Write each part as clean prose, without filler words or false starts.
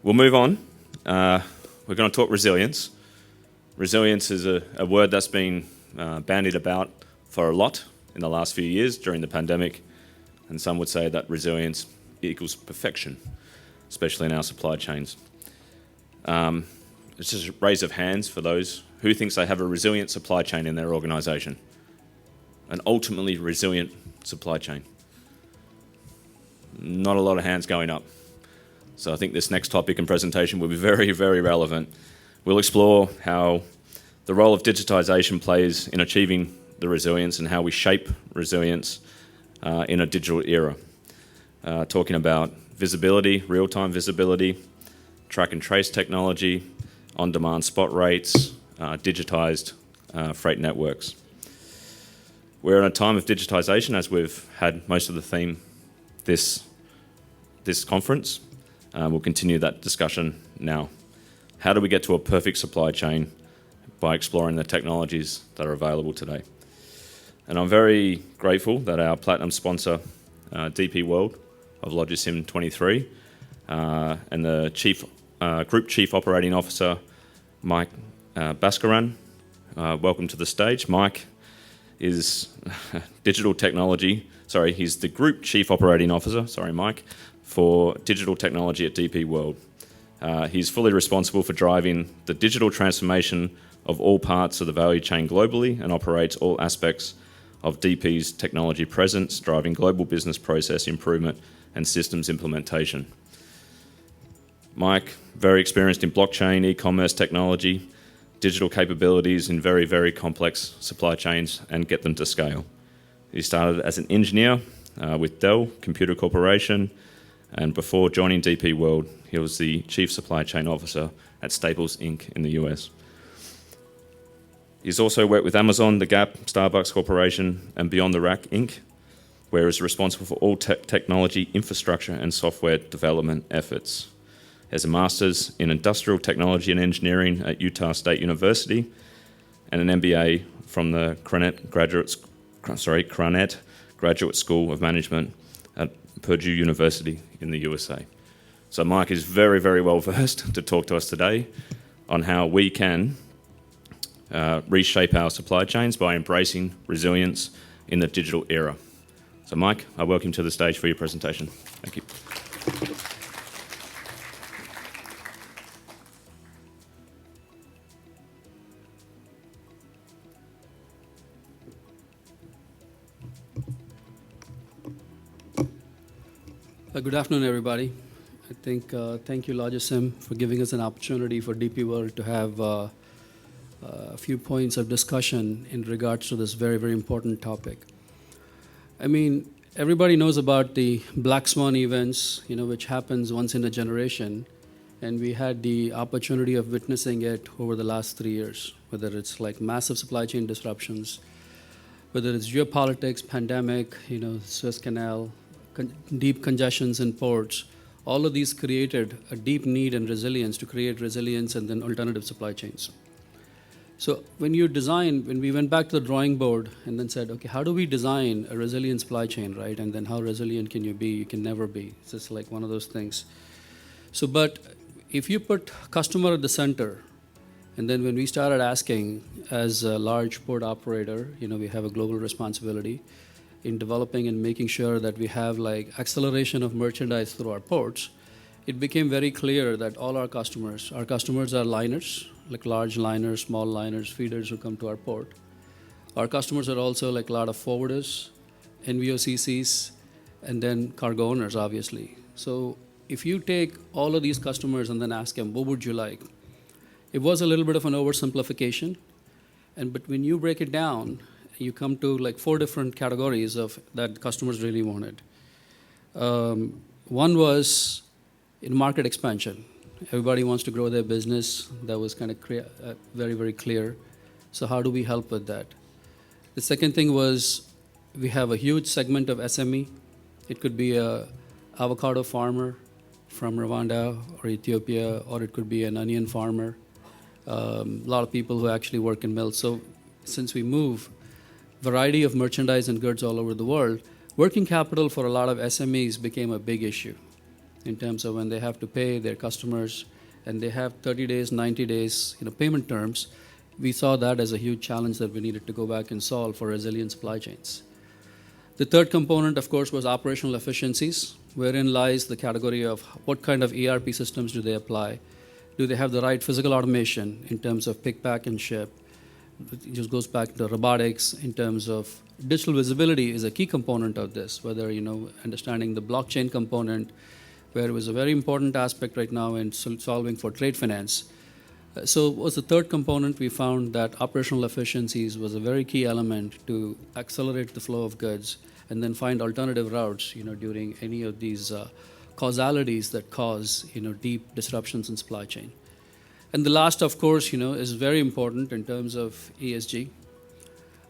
We'll move on. We're going to talk resilience. Resilience is a word that's been bandied about for a lot in the last few years during the pandemic, and some would say that resilience equals perfection, especially in our supply chains. It's just a raise of hands for those who thinks they have a resilient supply chain in their organisation, an ultimately resilient supply chain. Not a lot of hands going up. So I think this next topic and presentation will be very, very relevant. We'll explore how the role of digitization plays in achieving the resilience and how we shape resilience in a digital era. Talking about visibility, real-time visibility, track and trace technology, on-demand spot rates, digitized freight networks. We're in a time of digitization, as we've had most of the theme this conference. We'll continue that discussion now. How do we get to a perfect supply chain? By exploring the technologies that are available today. And I'm very grateful that our platinum sponsor, DP World of LogiSYM 23, and the Group Chief Operating Officer, Mike Bhaskaran, welcome to the stage. Mike is digital technology, he's the Group Chief Operating Officer, Mike, for digital technology at DP World. He's fully responsible for driving the digital transformation of all parts of the value chain globally and operates all aspects of DP's technology presence, driving global business process improvement and systems implementation. Mike, very experienced in blockchain, e-commerce technology, digital capabilities in very, very complex supply chains and get them to scale. He started as an engineer with Dell Computer Corporation, and before joining DP World, he was the Chief Supply Chain Officer at Staples Inc. in the US. He's also worked with Amazon, The Gap, Starbucks Corporation, and Beyond the Rack Inc., where he's responsible for all technology, infrastructure, and software development efforts. He has a Master's in Industrial Technology and Engineering at Utah State University, and an MBA from the Cranet Graduate School of Management at Purdue University in the USA. So Mike is very, very well versed to talk to us today on how we can reshape our supply chains by embracing resilience in the digital era. So Mike, I welcome you to the stage for your presentation. Thank you. Good afternoon, everybody. I think thank you, LogiSYM, for giving us an opportunity for DP World to have a few points of discussion in regards to this very, very important topic. I mean, everybody knows about the Black Swan events, which happens once in a generation, and we had the opportunity of witnessing it over the last 3 years, whether it's like massive supply chain disruptions, whether it's geopolitics, pandemic, Suez Canal, deep congestions in ports. All of these created a deep need and resilience to create resilience and then alternative supply chains. So when we went back to the drawing board and then said, okay, how do we design a resilient supply chain, right? And then how resilient can you be? You can never be. It's just like one of those things. So, but if you put customer at the center, and then when we started asking as a large port operator, we have a global responsibility in developing and making sure that we have like acceleration of merchandise through our ports, it became very clear that all our customers are liners, like large liners, small liners, feeders who come to our port. Our customers are also like a lot of forwarders, NVOCCs, and then cargo owners, obviously. So if you take all of these customers and then ask them, what would you like? It was a little bit of an oversimplification, but when you break it down, you come to like 4 different categories of that customers really wanted. One was in market expansion. Everybody wants to grow their business. That was kind of very, very clear. So how do we help with that? The second thing was we have a huge segment of SME. It could be a avocado farmer from Rwanda or Ethiopia, or it could be an onion farmer. A lot of people who actually work in mills. So since we move variety of merchandise and goods all over the world, working capital for a lot of SMEs became a big issue. in terms of when they have to pay their customers and they have 30 days, 90 days, payment terms. We saw that as a huge challenge that we needed to go back and solve for resilient supply chains. The third component, of course, was operational efficiencies, wherein lies the category of what kind of ERP systems do they apply? Do they have the right physical automation in terms of pick, pack, and ship? It just goes back to robotics in terms of digital visibility is a key component of this, whether, understanding the blockchain component, where it was a very important aspect right now in solving for trade finance. So was the third component. We found that operational efficiencies was a very key element to accelerate the flow of goods and then find alternative routes, during any of these causalities that cause, deep disruptions in supply chain. And the last, of course, is very important in terms of ESG,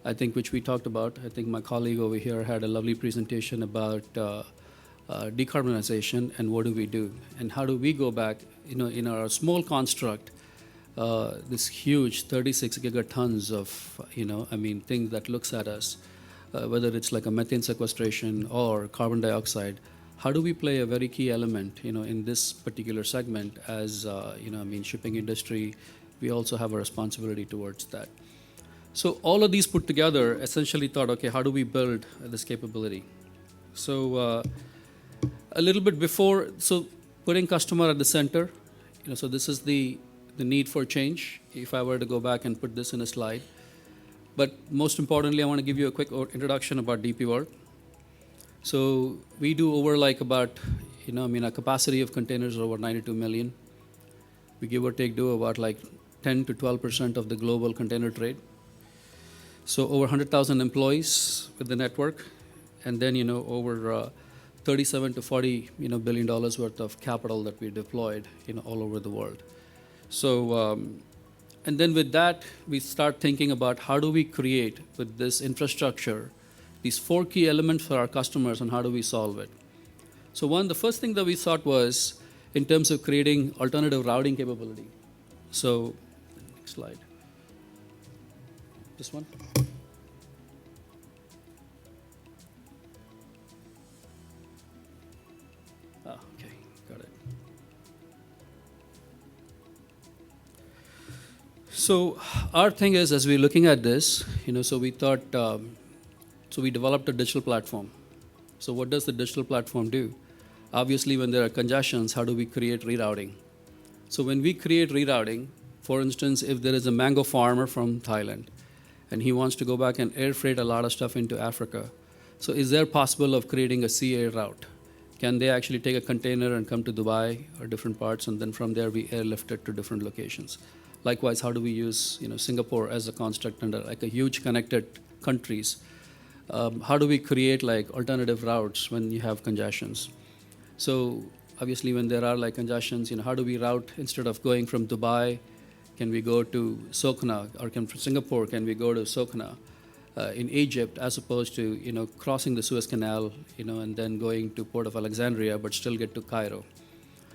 I think, which we talked about. I think my colleague over here had a lovely presentation about decarbonization and what do we do and how do we go back, in our small construct, this huge 36 gigatons of, thing that looks at us, whether it's like a methane sequestration or carbon dioxide. How do we play a very key element, in this particular segment as, shipping industry, we also have a responsibility towards that. So all of these put together essentially thought, okay, how do we build this capability? So a little bit before, so putting customer at the center, so this is the need for change, if I were to go back and put this in a slide. But most importantly, I want to give you a quick introduction about DP World. So we do over about, a capacity of containers over 92 million. We give or take do about 10 to 12% of the global container trade. So over 100,000 employees with the network, and then, over 37 to 40, $billion worth of capital that we deployed, all over the world. So, and then with that, we start thinking about how do we create with this infrastructure these four key elements for our customers and how do we solve it. So the first thing that we thought was in terms of creating alternative routing capability. So, next slide. This one. Okay, got it. So our thing is, as we're looking at this, so we thought, so we developed a digital platform. So what does the digital platform do? Obviously, when there are congestions, how do we create rerouting? So when we create rerouting, for instance, if there is a mango farmer from Thailand, and he wants to go back and air freight a lot of stuff into Africa, so is there possible of creating a CA route? Can they actually take a container and come to Dubai or different parts, and then from there we airlift it to different locations? Likewise, how do we use Singapore as a construct under a huge connected countries? How do we create alternative routes when you have congestions? So obviously when there are congestions, how do we route instead of going from Dubai, can we go to Sokhna, or from Singapore, can we go to Sokhna in Egypt, as opposed to crossing the Suez Canal, and then going to Port of Alexandria, but still get to Cairo.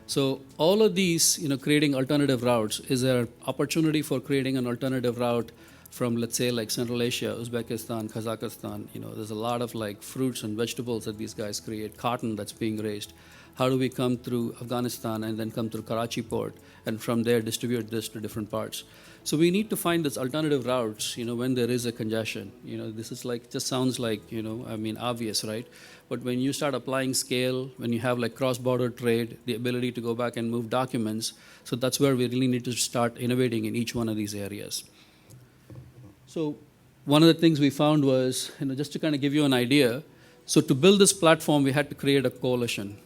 So all of these, creating alternative routes, is there an opportunity for creating an alternative route from, let's say, Central Asia, Uzbekistan, Kazakhstan? There's a lot of fruits and vegetables that these guys create, cotton that's being raised. How do we come through Afghanistan and then come through Karachi port, and from there distribute this to different parts? So we need to find this alternative routes, when there is a congestion. This is just sounds obvious, right? But when you start applying scale, when you have cross-border trade, the ability to go back and move documents, so that's where we really need to start innovating in each one of these areas. So one of the things we found was, just to kind of give you an idea, so to build this platform, we had to create a coalition,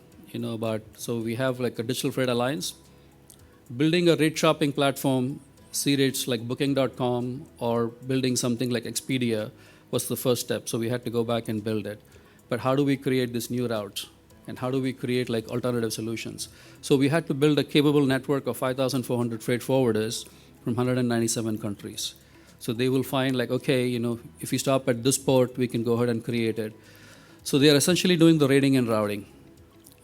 so we have a Digital Freight Alliance, building a rate shopping platform, see rates like Booking.com, or building something like Expedia was the first step. So we had to go back and build it. But how do we create this new routes? And how do we create alternative solutions? So we had to build a capable network of 5,400 freight forwarders from 197 countries. So they will find okay, if we stop at this port, we can go ahead and create it. So they are essentially doing the rating and routing.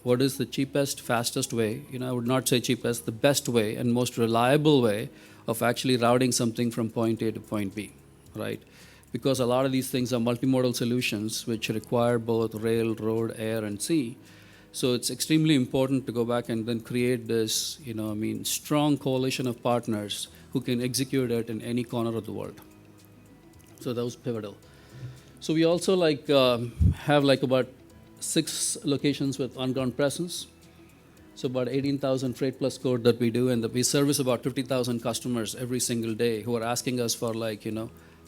What is the cheapest, fastest way? I would not say cheapest, the best way and most reliable way of actually routing something from point A to point B, right? Because a lot of these things are multimodal solutions which require both rail, road, air, and sea. So it's extremely important to go back and then create this, strong coalition of partners who can execute it in any corner of the world. So that was pivotal. So we also have about 6 locations with on-ground presence. So about 18,000 freight plus code that we do, and we service about 50,000 customers every single day who are asking us for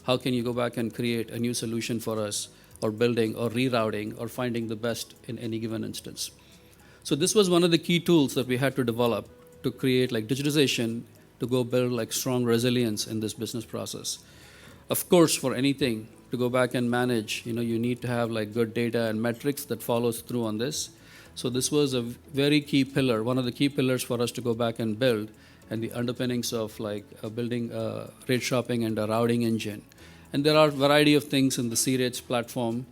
how can you go back and create a new solution for us, or building or rerouting or finding the best in any given instance. So this was one of the key tools that we had to develop to create digitization, to go build strong resilience in this business process. Of course, for anything to go back and manage, you need to have good data and metrics that follows through on this. So this was a very key pillar, one of the key pillars for us to go back and build, and the underpinnings of building a rate shopping and a routing engine. And there are a variety of things in the C-Rates platform.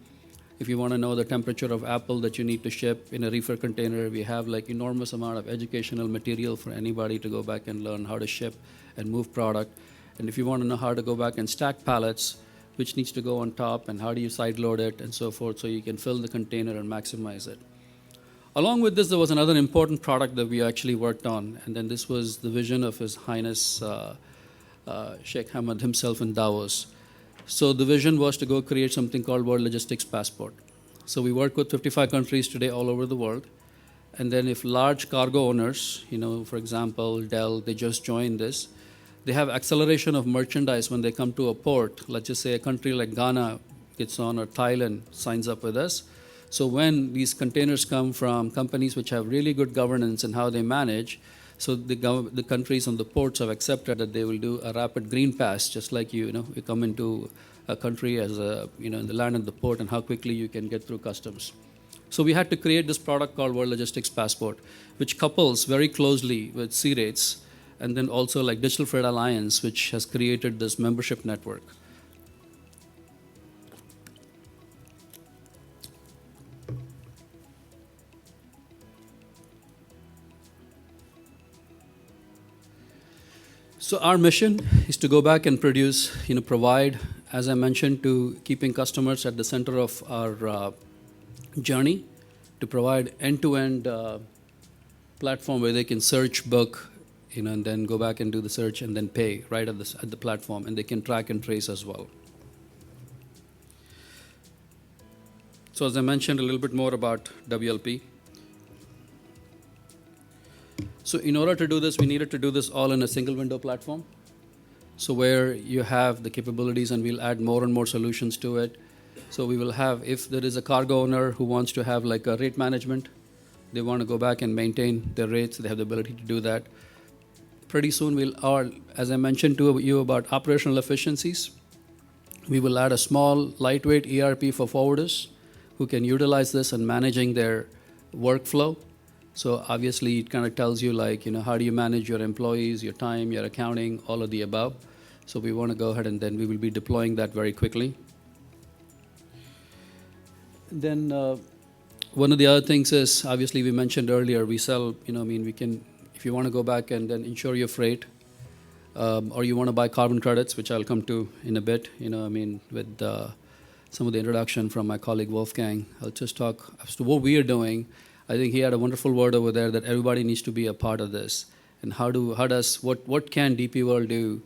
If you want to know the temperature of apple that you need to ship in a reefer container, we have enormous amount of educational material for anybody to go back and learn how to ship and move product. And if you want to know how to go back and stack pallets, which needs to go on top, and how do you side load it and so forth, so you can fill the container and maximize it. Along with this, there was another important product that we actually worked on, and then this was the vision of His Highness Sheikh Hamad himself in Davos. So the vision was to go create something called World Logistics Passport. So we work with 55 countries today all over the world, and then if large cargo owners, for example, Dell, they just joined this, they have acceleration of merchandise when they come to a port. Let's just say a country like Ghana gets on, or Thailand signs up with us. So when these containers come from companies which have really good governance in how they manage, so the countries on the ports have accepted that they will do a rapid green pass, just like you come into a country as in the land and the port, and how quickly you can get through customs. So we had to create this product called World Logistics Passport, which couples very closely with C-Rates, and then also Digital Freight Alliance, which has created this membership network. So our mission is to go back and provide, as I mentioned, to keeping customers at the center of our journey, to provide end-to-end platform where they can search, book, and then go back and do the search and then pay right at the platform, and they can track and trace as well. So as I mentioned a little bit more about WLP. So in order to do this, we needed to do this all in a single window platform. So where you have the capabilities, and we'll add more and more solutions to it. So we will have, if there is a cargo owner who wants to have a rate management, they want to go back and maintain their rates, they have the ability to do that. Pretty soon as I mentioned to you about operational efficiencies, we will add a small, lightweight ERP for forwarders who can utilize this in managing their workflow. So obviously it kind of tells you how do you manage your employees, your time, your accounting, all of the above. So we want to go ahead, and then we will be deploying that very quickly. Then one of the other things is, obviously we mentioned earlier, we sell, we can, if you want to go back and then insure your freight, or you want to buy carbon credits, which I'll come to in a bit, with some of the introduction from my colleague Wolfgang. I'll just talk as to what we are doing. I think he had a wonderful word over there that everybody needs to be a part of this. And what can DP World do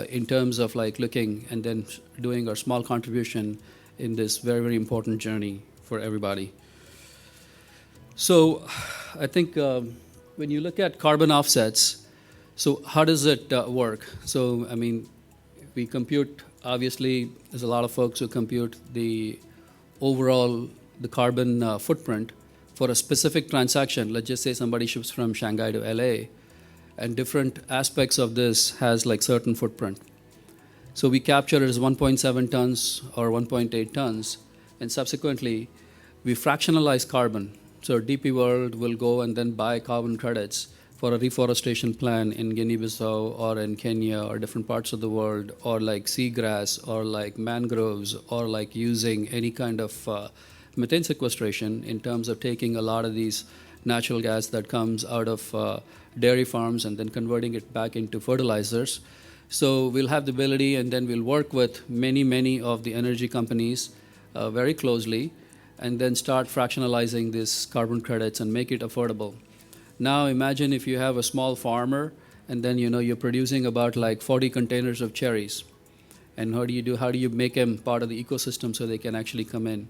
in terms of looking and then doing our small contribution in this very, very important journey for everybody. So I think when you look at carbon offsets, so how does it work? So, we compute, obviously, there's a lot of folks who compute the overall, the carbon footprint for a specific transaction. Let's just say somebody ships from Shanghai to LA, and different aspects of this has certain footprint. So we capture it as 1.7 tons or 1.8 tons, and subsequently we fractionalize carbon. So DP World will go and then buy carbon credits for a reforestation plan in Guinea-Bissau or in Kenya or different parts of the world, or seagrass or mangroves, or using any kind of methane sequestration in terms of taking a lot of these natural gas that comes out of dairy farms and then converting it back into fertilizers. So we'll have the ability, and then we'll work with many, many of the energy companies very closely, and then start fractionalizing these carbon credits and make it affordable. Now imagine if you have a small farmer, and then you're producing about like 40 containers of cherries. And how do you make them part of the ecosystem so they can actually come in?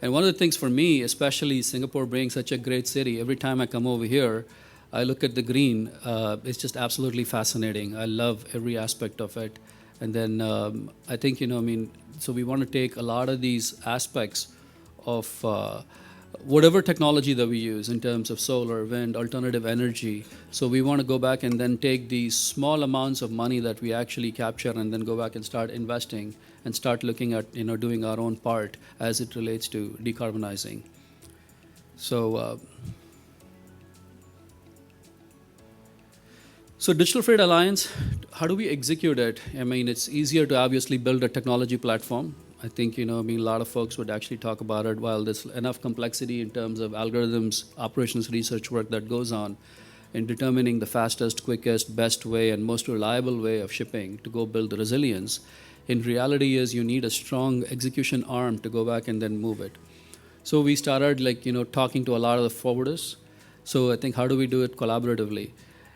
And one of the things for me, especially Singapore being such a great city, every time I come over here, I look at the green. It's just absolutely fascinating. I love every aspect of it. And then I think, so we want to take a lot of these aspects of whatever technology that we use in terms of solar, wind, alternative energy. So we want to go back and then take these small amounts of money that we actually capture and then go back and start investing and start looking at, doing our own part as it relates to decarbonizing. So Digital Freight Alliance, how do we execute it? I mean, it's easier to obviously build a technology platform. I think, a lot of folks would actually talk about it. While there's enough complexity in terms of algorithms, operations research work that goes on in determining the fastest, quickest, best way, and most reliable way of shipping to go build the resilience, in reality is you need a strong execution arm to go back and then move it. So we started talking to a lot of the forwarders. So I think how do we do it collaboratively?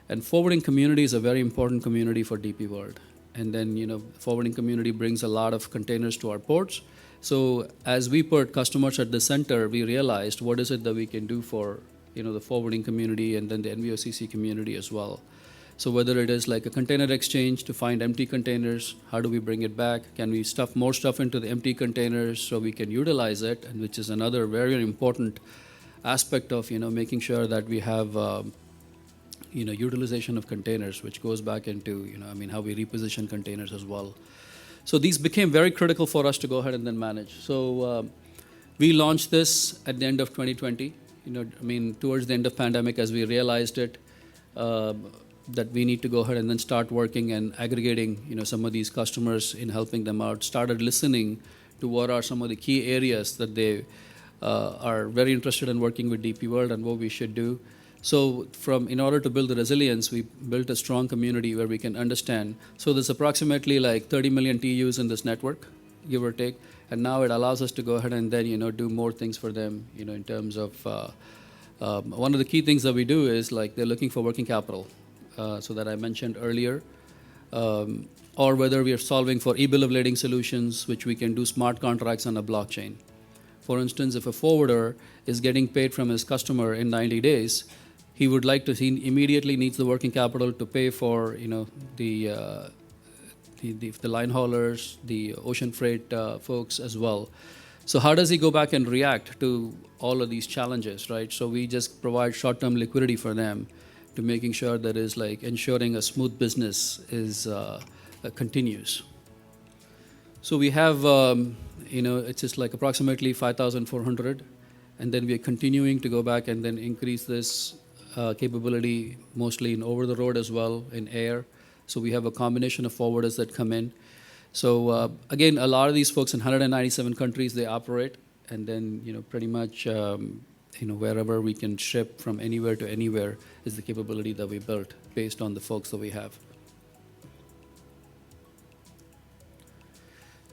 And forwarding community is a very important community for DP World. And then, forwarding community brings a lot of containers to our ports. So as we put customers at the center, we realized what is it that we can do for, the forwarding community and then the NVOCC community as well. So whether it is like a container exchange to find empty containers, how do we bring it back? Can we stuff more stuff into the empty containers so we can utilize it? And which is another very, very important aspect of, making sure that we have utilization of containers, which goes back into, how we reposition containers as well. So these became very critical for us to go ahead and then manage. So we launched this at the end of 2020, towards the end of pandemic as we realized it, that we need to go ahead and then start working and aggregating, some of these customers in helping them out, started listening to what are some of the key areas that they are very interested in working with DP World and what we should do. So in order to build the resilience, we built a strong community where we can understand. So there's approximately like 30 million TUs in this network, give or take. And now it allows us to go ahead and then, do more things for them, in terms of, one of the key things that we do is like they're looking for working capital, so that I mentioned earlier, or whether we are solving for e-bill of lading solutions, which we can do smart contracts on a blockchain. For instance, if a forwarder is getting paid from his customer in 90 days, he would like to, he immediately needs the working capital to pay for, the line haulers, the ocean freight folks as well. So how does he go back and react to all of these challenges, right? So we just provide short-term liquidity for them to making sure that is like ensuring a smooth business is continues. So we have, it's just like approximately 5,400, and then we are continuing to go back and then increase this capability mostly in over-the-road as well, in air. So we have a combination of forwarders that come in. So again, a lot of these folks in 197 countries, they operate, and then, pretty much, wherever we can ship from anywhere to anywhere is the capability that we built based on the folks that we have.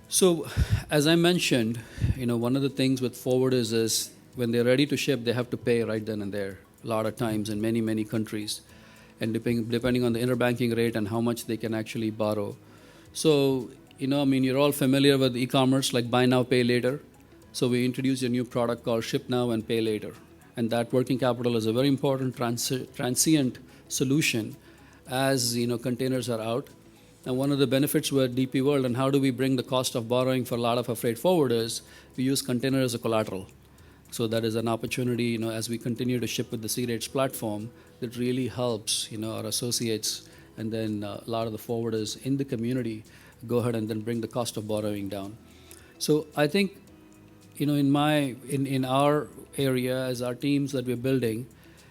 So as I mentioned, one of the things with forwarders is when they're ready to ship, they have to pay right then and there, a lot of times in many, many countries, and depending on the interbanking rate and how much they can actually borrow. So, you're all familiar with e-commerce, like buy now, pay later. So we introduced a new product called Ship Now and Pay Later. And that working capital is a very important transient solution as, containers are out. And one of the benefits with DP World and how do we bring the cost of borrowing for a lot of our freight forwarders, we use container as a collateral. So that is an opportunity, as we continue to ship with the C-Rates platform, that really helps, our associates and then a lot of the forwarders in the community go ahead and then bring the cost of borrowing down. So I think, in our area as our teams that we're building,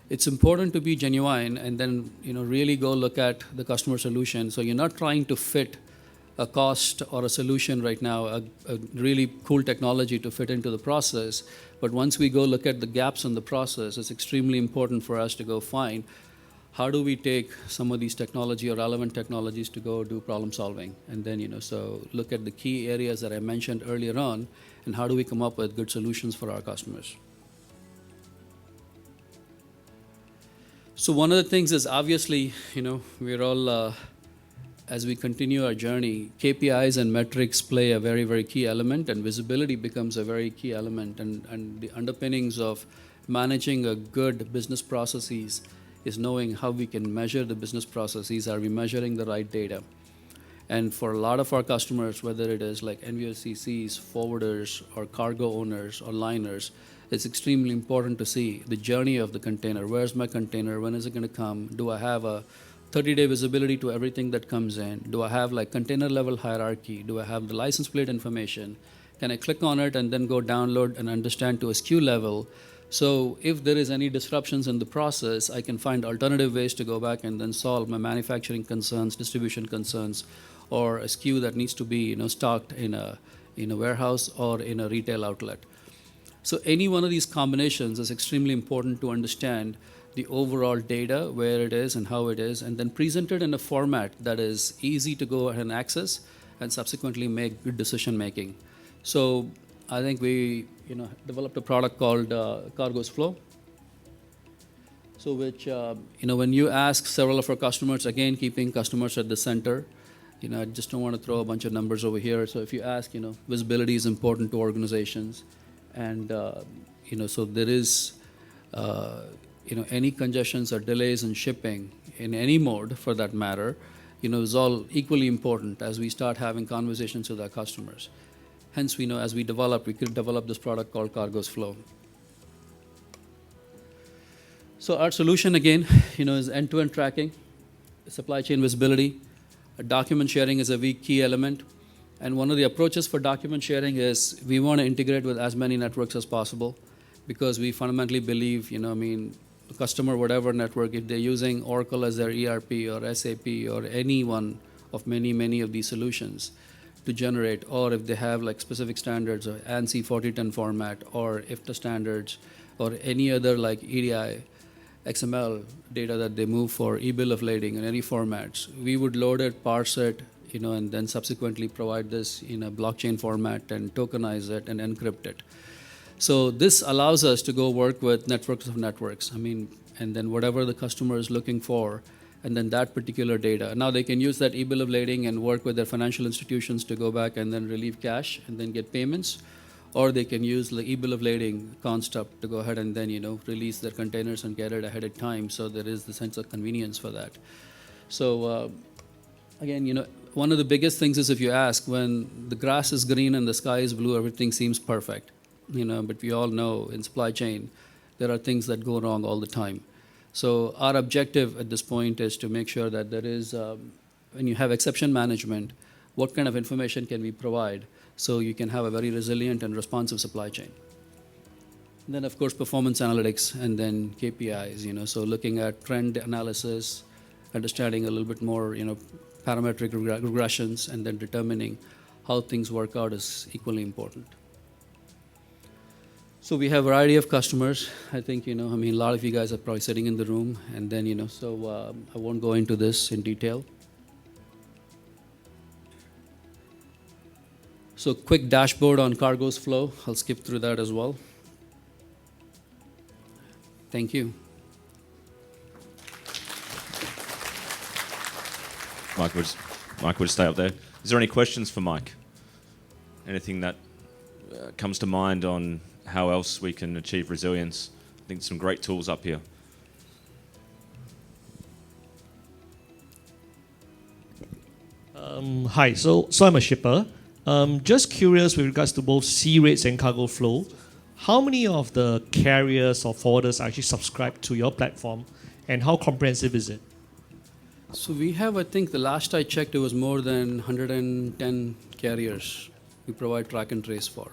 it's important to be genuine and then, really go look at the customer solution. So you're not trying to fit a cost or a solution right now, a really cool technology to fit into the process. But once we go look at the gaps in the process, it's extremely important for us to go find how do we take some of these technology or relevant technologies to go do problem solving? And then, so look at the key areas that I mentioned earlier on, and how do we come up with good solutions for our customers? So one of the things is obviously, we're all, as we continue our journey, KPIs and metrics play a very, very key element, and visibility becomes a very key element. And the underpinnings of managing a good business processes is knowing how we can measure the business processes. Are we measuring the right data? And for a lot of our customers, whether it is like NVOCCs, forwarders, or cargo owners, or liners, it's extremely important to see the journey of the container. Where's my container? When is it going to come? Do I have a 30-day visibility to everything that comes in? Do I have like container level hierarchy? Do I have the license plate information? Can I click on it and then go download and understand to a SKU level? So if there is any disruptions in the process, I can find alternative ways to go back and then solve my manufacturing concerns, distribution concerns, or a SKU that needs to be stocked in a warehouse or in a retail outlet. So any one of these combinations is extremely important to understand the overall data, where it is and how it is, and then present it in a format that is easy to go ahead and access and subsequently make good decision making. So I think we developed a product called Cargo's Flow. So which, when you ask several of our customers, again, keeping customers at the center, I just don't want to throw a bunch of numbers over here. So if you ask, visibility is important to organizations. And, so there is, any congestions or delays in shipping in any mode for that matter, is all equally important as we start having conversations with our customers. Hence, we know as we could develop this product called Cargo's Flow. So our solution again, is end-to-end tracking, supply chain visibility. Document sharing is a key element. And one of the approaches for document sharing is we want to integrate with as many networks as possible, because we fundamentally believe, the customer, whatever network, if they're using Oracle as their ERP or SAP or any one of many of these solutions to generate, or if they have like specific standards or ANSI 4010 format or IFTA standards or any other like EDI, XML data that they move for e-bill of lading in any formats, we would load it, parse it, and then subsequently provide this in a blockchain format and tokenize it and encrypt it. So this allows us to go work with networks of networks. And then whatever the customer is looking for, and then that particular data. Now they can use that e-bill of lading and work with their financial institutions to go back and then relieve cash and then get payments. Or they can use the e-bill of lading construct to go ahead and then, release their containers and get it ahead of time. So there is the sense of convenience for that. So again, one of the biggest things is if you ask, when the grass is green and the sky is blue, everything seems perfect. But we all know in supply chain, there are things that go wrong all the time. So our objective at this point is to make sure that there is, when you have exception management, what kind of information can we provide so you can have a very resilient and responsive supply chain. And then, of course, performance analytics and then KPIs, so looking at trend analysis, understanding a little bit more, parametric regressions, and then determining how things work out is equally important. So we have a variety of customers. I think, a lot of you guys are probably sitting in the room, and then, so I won't go into this in detail. So quick dashboard on Cargo's Flow. I'll skip through that as well. Thank you. Mike would stay up there. Is there any questions for Mike? Anything that comes to mind on how else we can achieve resilience? I think some great tools up here. Hi, so I'm a shipper. Just curious with regards to both sea rates and cargo flow, how many of the carriers or forwarders actually subscribe to your platform, and how comprehensive is it? So we have, I think the last I checked, it was more than 110 carriers we provide track and trace for.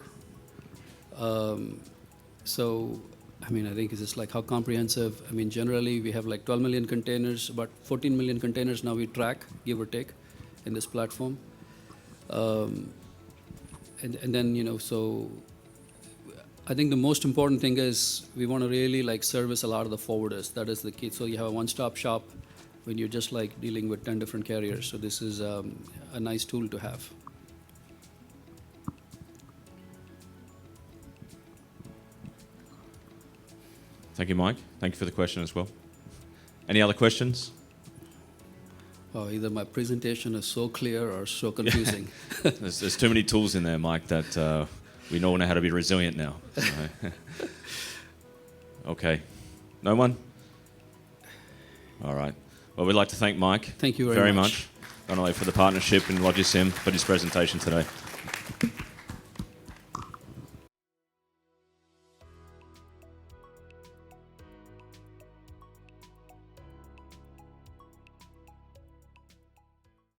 So, I think it's just like how comprehensive. Generally we have like 12 million containers, about 14 million containers now we track, give or take, in this platform. And then, so I think the most important thing is we want to really like service a lot of the forwarders. That is the key. So you have a one-stop shop when you're just like dealing with 10 different carriers. So this is a nice tool to have. Thank you, Mike. Thank you for the question as well. Any other questions? Either my presentation is so clear or so confusing. There's too many tools in there, Mike, that we all know how to be resilient now. So. Okay. No one? All right. Well, we'd like to thank Mike Thank you very much. Not only for the partnership in LogiSYM, but his presentation today.